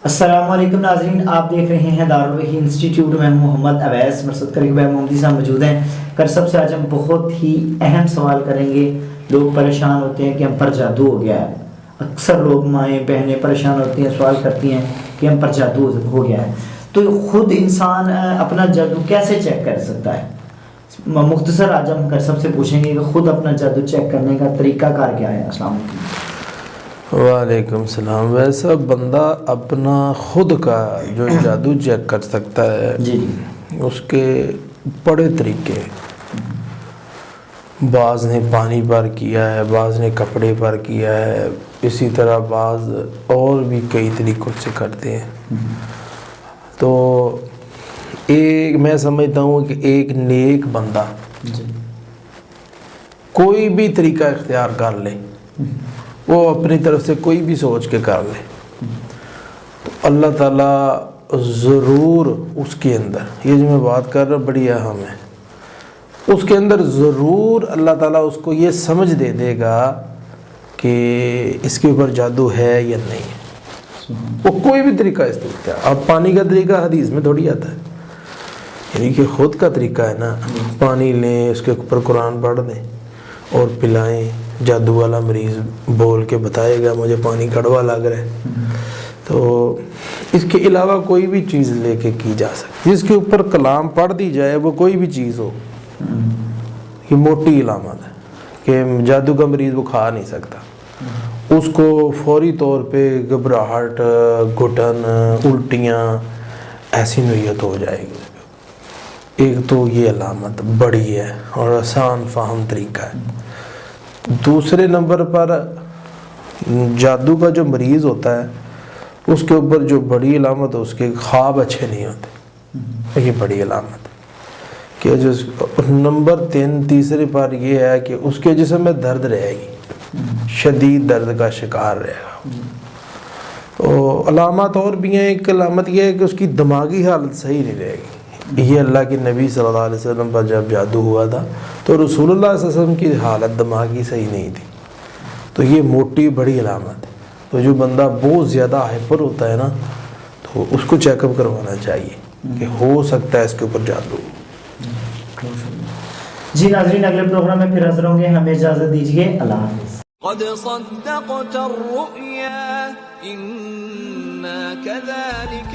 السلام علیکم ناظرین، آپ دیکھ رہے ہیں دارالوحی انسٹیٹیوٹ میں محمد اویس مرصد کریم محمدی صاحب موجود ہیں۔ کرسب سے آج ہم بہت ہی اہم سوال کریں گے۔ لوگ پریشان ہوتے ہیں کہ ہم پر جادو ہو گیا ہے، اکثر لوگ مائیں بہنیں پریشان ہوتی ہیں، سوال کرتی ہیں کہ ہم پر جادو ہو گیا ہے، تو خود انسان اپنا جادو کیسے چیک کر سکتا ہے؟ مختصر آج ہم کرسب سے پوچھیں گے کہ خود اپنا جادو چیک کرنے کا طریقہ کار کیا ہے۔ السلام علیکم۔ وعلیکم السلام۔ ویسا بندہ اپنا خود کا جو جادو چیک کر سکتا ہے جی اس کے بڑے طریقے، بعض نے پانی پر کیا ہے، بعض نے کپڑے پر کیا ہے، اسی طرح بعض اور بھی کئی طریقوں سے کرتے ہیں۔ تو میں سمجھتا ہوں کہ ایک نیک بندہ کوئی بھی طریقہ اختیار کر لے، وہ اپنی طرف سے کوئی بھی سوچ کے کر لے، تو اللہ تعالیٰ ضرور اس کے اندر، یہ جو میں بات کر رہا ہوں بڑی اہم ہے، اس کے اندر ضرور اللہ تعالیٰ اس کو یہ سمجھ دے دے گا کہ اس کے اوپر جادو ہے یا نہیں ہے۔ وہ کوئی بھی طریقہ استعمال ہے۔ اب پانی کا طریقہ حدیث میں تھوڑی آتا ہے، یعنی کہ خود کا طریقہ ہے نا، پانی لیں، اس کے اوپر قرآن پڑھ دیں اور پلائیں، جادو والا مریض بول کے بتائے گا مجھے پانی کڑوا لگ رہا ہے۔ تو اس کے علاوہ کوئی بھی چیز لے کے کی جا سکتی، جس کے اوپر کلام پڑھ دی جائے، وہ کوئی بھی چیز ہو، یہ موٹی علامت ہے کہ جادو کا مریض وہ کھا نہیں سکتا، اس کو فوری طور پہ گھبراہٹ، گھٹن، الٹیاں ایسی نوعیت ہو جائے گی۔ ایک تو یہ علامت بڑی ہے اور آسان فہم طریقہ ہے۔ دوسرے نمبر پر جادو کا جو مریض ہوتا ہے اس کے اوپر جو بڑی علامت ہے، اس کے خواب اچھے نہیں ہوتے، یہ بڑی علامت ہے۔ کہ جو نمبر 3 تیسرے پر یہ ہے کہ اس کے جسم میں درد رہے گی، شدید درد کا شکار رہے گا۔ تو علامات اور بھی ہیں، ایک علامت یہ ہے کہ اس کی دماغی حالت صحیح نہیں رہے گی۔ یہ اللہ کے نبی صلی اللہ علیہ وسلم پر جب جادو ہوا تھا تو رسول اللہ صلی اللہ علیہ وسلم کی حالت دماغی صحیح نہیں تھی، تو یہ موٹی بڑی علامت ہے۔ تو جو بندہ بہت زیادہ ہائپر ہوتا ہے نا، تو اس کو چیک اپ کروانا چاہیے کہ ہو سکتا ہے اس کے اوپر جادو۔ جی ناظرین، اگلے پروگرام میں پھر حاضر ہوں گے، ہمیں اجازت دیجیے، اللہ حافظ۔ قد صدقت الرؤيا إنا كذلك